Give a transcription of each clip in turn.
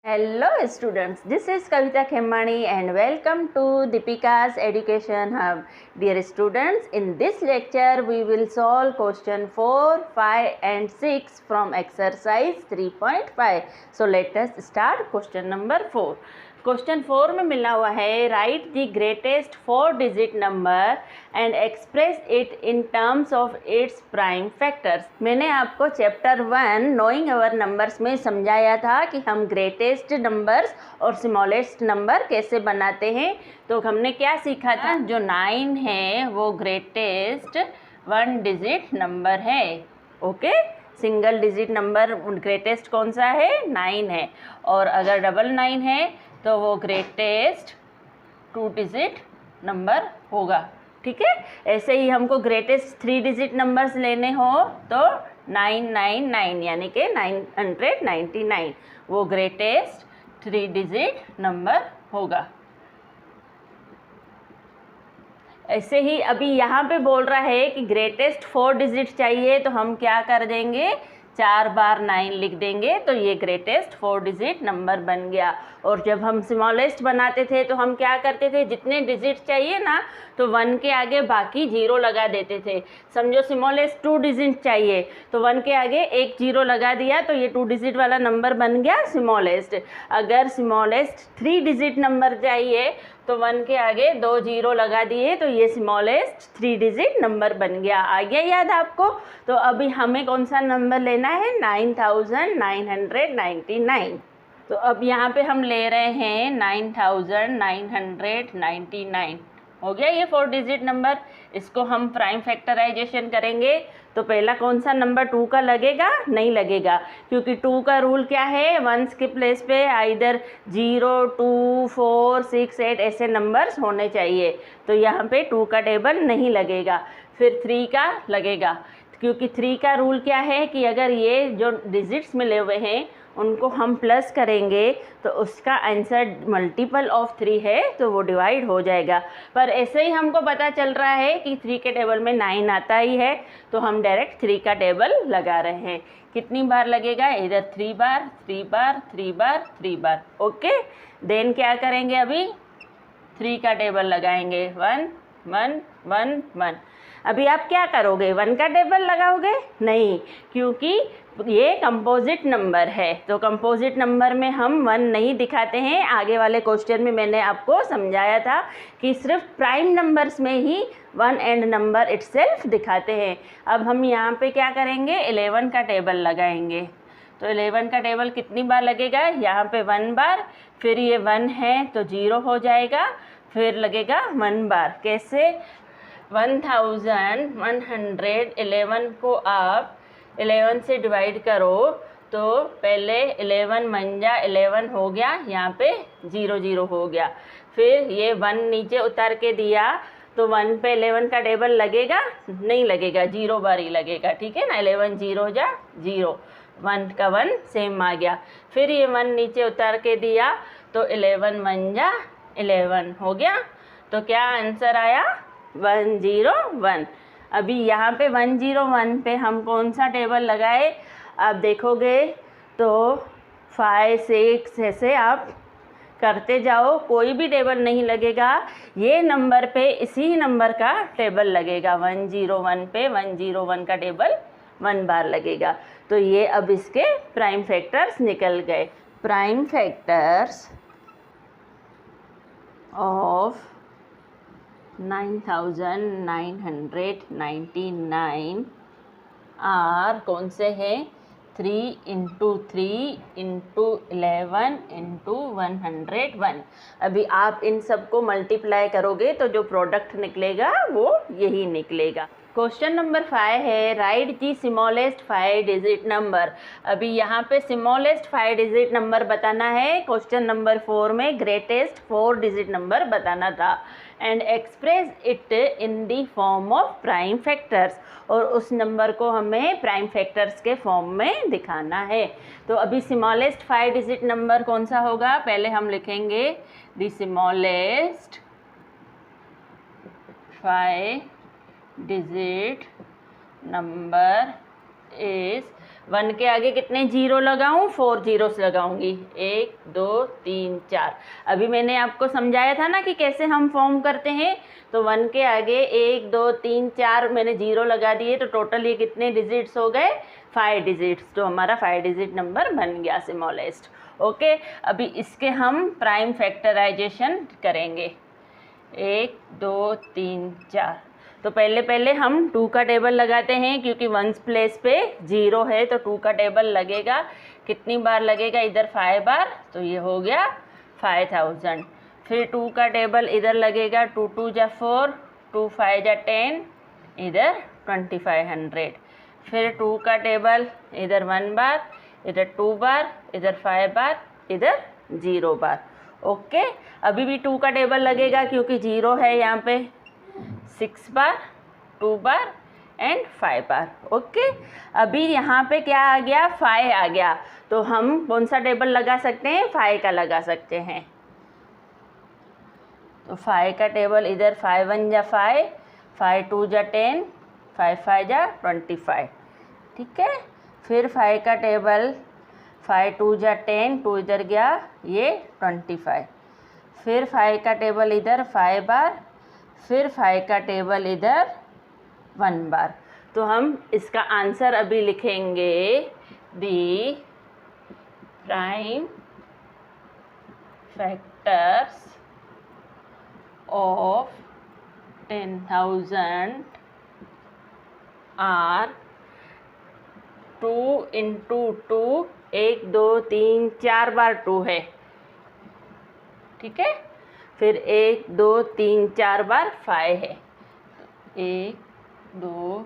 Hello students, this is Kavita Khemmani and welcome to Deepika's Education Hub. Dear students, in this lecture we will solve question 4, 5 and 6 from exercise 3.5. So let us start question number 4. Question 4 में मिला हुआ है right the greatest 4 digit number and express it in terms of its prime factors. मैंने आपको chapter 1 knowing अवर numbers में समझाया था कि हम ग्रेटेस्ट नंबर्स और स्मॉलेस्ट नंबर कैसे बनाते हैं। तो हमने क्या सीखा था, जो 9 है वो ग्रेटेस्ट 1 डिजिट नंबर है। Okay, single digit number greatest कौन सा है, 9 है। और अगर डबल 9 है तो वो ग्रेटेस्ट 2 डिजिट नंबर होगा। ठीक है, ऐसे ही हमको ग्रेटेस्ट 3 डिजिट नंबर्स लेने हो तो 999 यानी कि 999 वो ग्रेटेस्ट 3 डिजिट नंबर होगा। ऐसे ही अभी यहाँ पे बोल रहा है कि ग्रेटेस्ट 4 डिजिट चाहिए, तो हम क्या कर देंगे, 4 बार 9 लिख देंगे तो ये ग्रेटेस्ट 4 डिजिट नंबर बन गया। और जब हम स्मॉलेस्ट बनाते थे तो हम क्या करते थे, जितने डिजिट चाहिए ना तो 1 के आगे बाकी 0 लगा देते थे। समझो स्मॉलेस्ट 2 डिजिट चाहिए तो 1 के आगे एक 0 लगा दिया तो ये 2 डिजिट वाला नंबर बन गया स्मॉलेस्ट। अगर स्मॉलेस्ट 3 डिजिट नंबर चाहिए तो 1 के आगे 2 0 लगा दिए तो ये स्मॉलेस्ट 3 डिजिट नंबर बन गया। आ गया याद आपको? तो अभी हमें कौन सा नंबर लेना है, 9999। तो अब यहाँ पे हम ले रहे हैं 9999। हो गया ये 4 डिजिट नंबर। इसको हम प्राइम फैक्टराइजेशन करेंगे तो पहला कौन सा नंबर 2 का लगेगा, नहीं लगेगा, क्योंकि 2 का रूल क्या है, 1 के प्लेस पे आइदर 0, 2, 4, 6, 8 ऐसे नंबर्स होने चाहिए। तो यहाँ पे 2 का टेबल नहीं लगेगा। फिर 3 का लगेगा, क्योंकि 3 का रूल क्या है कि अगर ये जो डिजिट्स मिले हुए हैं उनको हम प्लस करेंगे तो उसका आंसर मल्टीपल ऑफ 3 है तो वो डिवाइड हो जाएगा। पर ऐसे ही हमको पता चल रहा है कि 3 के टेबल में 9 आता ही है तो हम डायरेक्ट 3 का टेबल लगा रहे हैं। कितनी बार लगेगा, इधर 3 बार 3 बार 3 बार 3 बार। ओके, देन क्या करेंगे, अभी 3 का टेबल लगाएंगे, 1 1 1 1। अभी आप क्या करोगे, 1 का टेबल लगाओगे, नहीं, क्योंकि ये कंपोजिट नंबर है तो कंपोजिट नंबर में हम 1 नहीं दिखाते हैं। आगे वाले क्वेश्चन में मैंने आपको समझाया था कि सिर्फ प्राइम नंबर्स में ही 1 एंड नंबर इटसेल्फ दिखाते हैं। अब हम यहाँ पे क्या करेंगे, 11 का टेबल लगाएंगे। तो 11 का टेबल कितनी बार लगेगा, यहाँ पे 1 बार, फिर ये 1 है तो 0 हो जाएगा, फिर लगेगा 1 बार। कैसे, 1111 को आप 11 से डिवाइड करो तो पहले 11 मंजा 11 हो गया, यहाँ पे 0 0 हो गया। फिर ये 1 नीचे उतार के दिया तो 1 पे 11 का टेबल लगेगा, नहीं लगेगा, 0 बार ही लगेगा। ठीक है ना, 11 0 जा 0, 1 का 1 सेम आ गया। फिर ये 1 नीचे उतार के दिया तो 11 मंजा 11 हो गया। तो क्या आंसर आया, 101। अभी यहाँ पे 101 पे हम कौन सा टेबल लगाए, आप देखोगे तो 5 6 ऐसे आप करते जाओ, कोई भी टेबल नहीं लगेगा। ये नंबर पे इसी नंबर का टेबल लगेगा, 101 पे 101 का टेबल 1 बार लगेगा। तो ये अब इसके प्राइम फैक्टर्स निकल गए। प्राइम फैक्टर्स ऑफ 9999 आर कौन से हैं, 3 × 3 × 11 × 101। अभी आप इन सबको मल्टीप्लाई करोगे तो जो प्रोडक्ट निकलेगा वो यही निकलेगा। क्वेश्चन नंबर 5 है right the smallest 5 digit number. अभी यहाँ पे स्मॉलेस्ट 5 डिजिट नंबर बताना है। क्वेश्चन नंबर 4 में ग्रेटेस्ट 4 डिजिट नंबर बताना था and express it in the form of prime factors, और उस नंबर को हमें प्राइम फैक्टर्स के फॉर्म में दिखाना है। तो अभी स्मॉलेस्ट 5 डिजिट नंबर कौन सा होगा, पहले हम लिखेंगे the smallest 5 digit number is 1 के आगे कितने जीरो लगाऊं? 4 जीरोस लगाऊंगी। 1 2 3 4। अभी मैंने आपको समझाया था ना कि कैसे हम फॉर्म करते हैं। तो 1 के आगे 1 2 3 4 मैंने जीरो लगा दिए, तो टोटल ये कितने डिजिट्स हो गए? 5 डिजिट्स। तो हमारा 5 डिजिट नंबर बन गया स्मॉलेस्ट। ओके, अभी इसके हम प्राइम फैक्टराइजेशन करेंगे। 1 2 3 4। तो पहले हम 2 का टेबल लगाते हैं, क्योंकि वंस प्लेस पे 0 है तो 2 का टेबल लगेगा। कितनी बार लगेगा? इधर 5 बार, तो ये हो गया 5000। फिर 2 का टेबल इधर लगेगा, 2 2 जा 4, 2 5 जा 10, इधर 2500। फिर 2 का टेबल इधर 1 बार, इधर 2 बार, इधर 5 बार, इधर 0 बार। ओके, अभी भी 2 का टेबल लगेगा क्योंकि 0 है यहाँ पे। 6 बार, 2 बार एंड 5 बार। ओके, अभी यहाँ पे क्या आ गया? 5 आ गया। तो हम कौन सा टेबल लगा सकते हैं? 5 का लगा सकते हैं। तो 5 का टेबल इधर 5 1 जा 5, 5 2 जा 10, 5 5 जा 25। ठीक है, फिर 5 का टेबल 5 2 जा 10, 2 इधर गया, ये 25। फिर 5 का टेबल इधर 5 बार, फिर 5 का टेबल इधर 1 बार। तो हम इसका आंसर अभी लिखेंगे, the prime factors of 10,000 are 2 into 2, 1 2 3 4 बार 2 है। ठीक है, फिर 1 2 3 4 बार 5 है। 1 2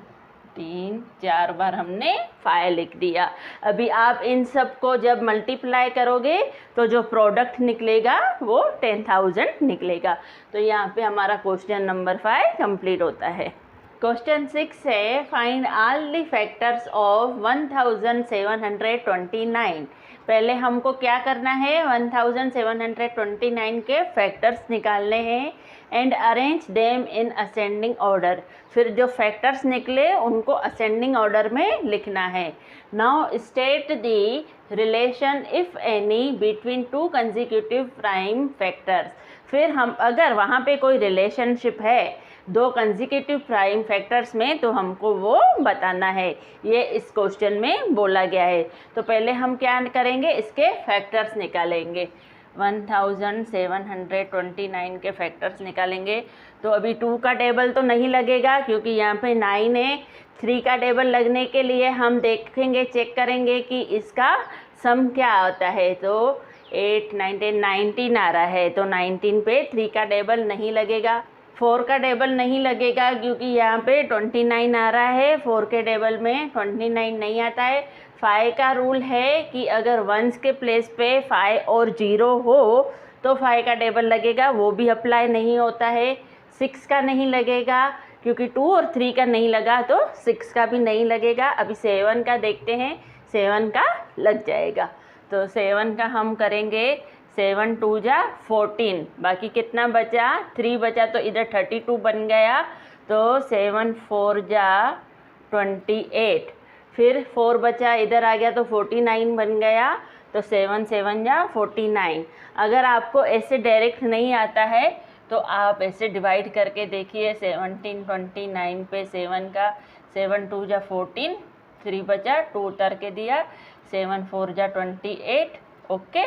3 4 बार हमने 5 लिख दिया। अभी आप इन सब को जब मल्टीप्लाई करोगे तो जो प्रोडक्ट निकलेगा वो 10,000 निकलेगा। तो यहाँ पे हमारा क्वेश्चन नंबर 5 कंप्लीट होता है। क्वेश्चन 6 है, find all the factors of 1729। पहले हमको क्या करना है? 1729 के फैक्टर्स निकालने हैं and arrange them in ascending order. फिर जो फैक्टर्स निकले उनको असेंडिंग ऑर्डर में लिखना है। Now state the relation if any between 2 consecutive prime factors. फिर हम अगर वहाँ पे कोई रिलेशनशिप है 2 कंसेक्यूटिव प्राइम फैक्टर्स में, तो हमको वो बताना है। ये इस क्वेश्चन में बोला गया है। तो पहले हम क्या करेंगे? इसके फैक्टर्स निकालेंगे। 1729 के फैक्टर्स निकालेंगे। तो अभी 2 का टेबल तो नहीं लगेगा क्योंकि यहाँ पे 9 है। 3 का टेबल लगने के लिए हम देखेंगे, चेक करेंगे कि इसका सम क्या आता है। तो 8 19 19 आ रहा है, तो 19 पे 3 का टेबल नहीं लगेगा। 4 का टेबल नहीं लगेगा क्योंकि यहाँ पे 29 आ रहा है, 4 के टेबल में 29 नहीं आता है। 5 का रूल है कि अगर वंस के प्लेस पे 5 और 0 हो तो 5 का टेबल लगेगा, वो भी अप्लाई नहीं होता है। 6 का नहीं लगेगा क्योंकि 2 और 3 का नहीं लगा, तो 6 का भी नहीं लगेगा। अभी 7 का देखते हैं, 7 का लग जाएगा। तो 7 का हम करेंगे। 7 2 जा 14, बाकी कितना बचा? 3 बचा, तो इधर 32 बन गया। तो 7 4 जा 28, फिर 4 बचा, इधर आ गया तो 49 बन गया। तो 7 7 जा 49। अगर आपको ऐसे डायरेक्ट नहीं आता है तो आप ऐसे डिवाइड करके देखिए। 1729 पे 7 का, 7 2 जा 14, 3 बचा, 2 उतर के दिया, 7 4 जा 28। ओके,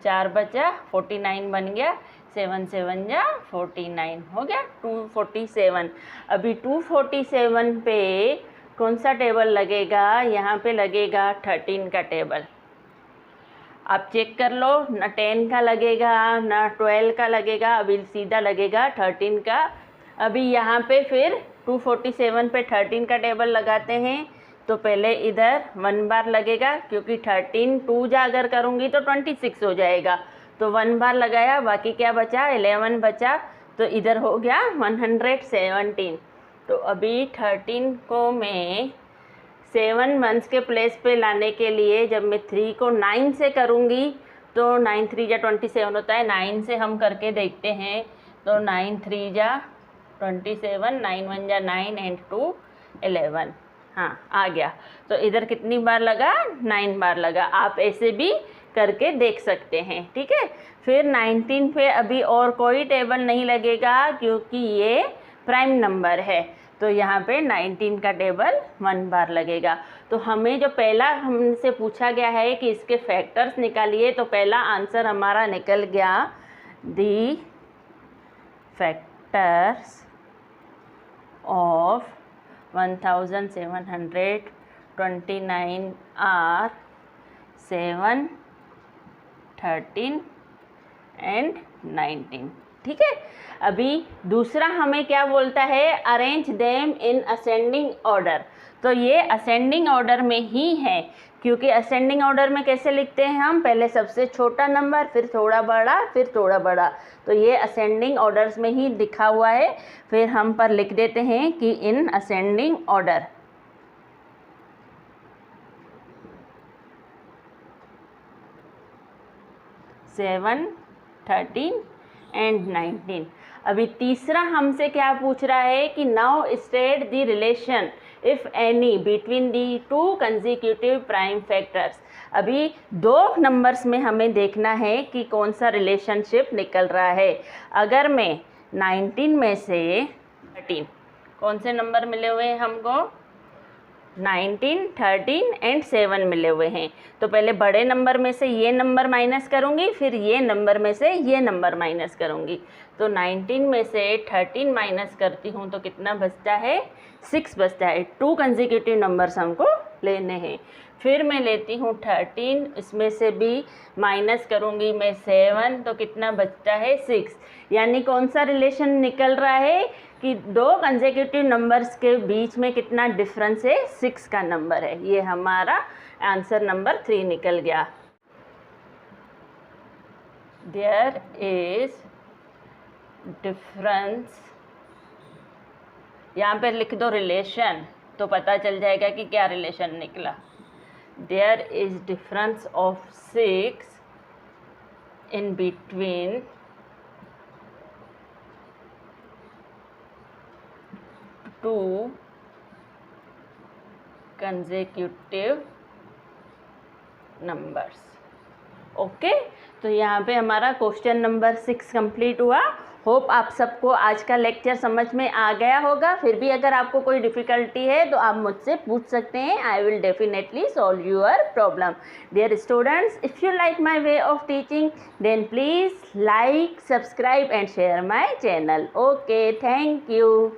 4 बचा, 49 बन गया, 7 7 जा 49 हो गया 247। अभी 247 पे कौन सा टेबल लगेगा? यहाँ पे लगेगा 13 का टेबल। आप चेक कर लो, ना 10 का लगेगा ना 12 का लगेगा, अभी सीधा लगेगा 13 का। अभी यहाँ पे फिर 247 पे 13 का टेबल लगाते हैं। तो पहले इधर 1 बार लगेगा क्योंकि 13 2 जा अगर करूँगी तो 26 हो जाएगा। तो 1 बार लगाया, बाकी क्या बचा? 11 बचा, तो इधर हो गया 117। तो अभी 13 को मैं 7 मंथ्स के प्लेस पे लाने के लिए जब मैं 3 को 9 से करूँगी तो 9 3 जा 27 होता है। 9 से हम करके देखते हैं। तो 9 3 जा 27, 9 1 जा 9 एंड 2 11। हाँ आ गया। तो इधर कितनी बार लगा, 9 बार लगा। आप ऐसे भी करके देख सकते हैं, ठीक है। फिर 19 पे अभी और कोई टेबल नहीं लगेगा क्योंकि ये प्राइम नंबर है, तो यहाँ पे 19 का टेबल 1 बार लगेगा। तो हमें जो पहला हमसे पूछा गया है कि इसके फैक्टर्स निकालिए, तो पहला आंसर हमारा निकल गया the factors of 1729 are 7, 13 and 19, ठीक है। अभी दूसरा हमें क्या बोलता है, arrange them in ascending order. तो ये असेंडिंग ऑर्डर में ही है, क्योंकि असेंडिंग ऑर्डर में कैसे लिखते हैं हम, पहले सबसे छोटा नंबर, फिर थोड़ा बड़ा, फिर थोड़ा बड़ा। तो ये असेंडिंग ऑर्डर्स में ही लिखा हुआ है। फिर हम पर लिख देते हैं कि इन असेंडिंग ऑर्डर। Seven, 13 and 19। अभी तीसरा हमसे क्या पूछ रहा है कि now state the relation if any between the to consecutive prime factors. अभी दो नंबर्स में हमें देखना है कि कौन सा रिलेशनशिप निकल रहा है। अगर मैं 19 में से 13, कौन से नंबर मिले हुए हैं हमको, 19, 13 एंड 7 मिले हुए हैं। तो पहले बड़े नंबर में से ये नंबर माइनस करूँगी, फिर ये नंबर में से ये नंबर माइनस करूँगी। तो 19 में से 13 माइनस करती हूँ तो कितना बचता है, 6 बचता है। 2 कंसेक्यूटिव नंबर्स हमको लेने हैं। फिर मैं लेती हूँ 13, इसमें से भी माइनस करूँगी मैं 7, तो कितना बचता है, 6। यानी कौन सा रिलेशन निकल रहा है कि दो कंसेक्यूटिव नंबर्स के बीच में कितना डिफरेंस है, 6 का नंबर है। ये हमारा आंसर नंबर 3 निकल गया। देयर इज डिफरेंस, यहाँ पे लिख दो रिलेशन, तो पता चल जाएगा कि क्या रिलेशन निकला। There is difference of 6 in between two consecutive numbers. Okay, तो यहाँ पे हमारा क्वेश्चन नंबर 6 कंप्लीट हुआ। होप आप सबको आज का लेक्चर समझ में आ गया होगा। फिर भी अगर आपको कोई डिफ़िकल्टी है तो आप मुझसे पूछ सकते हैं। I will definitely solve your problem. Dear students, if you like my way of teaching then please like, subscribe and share my channel. Okay, thank you.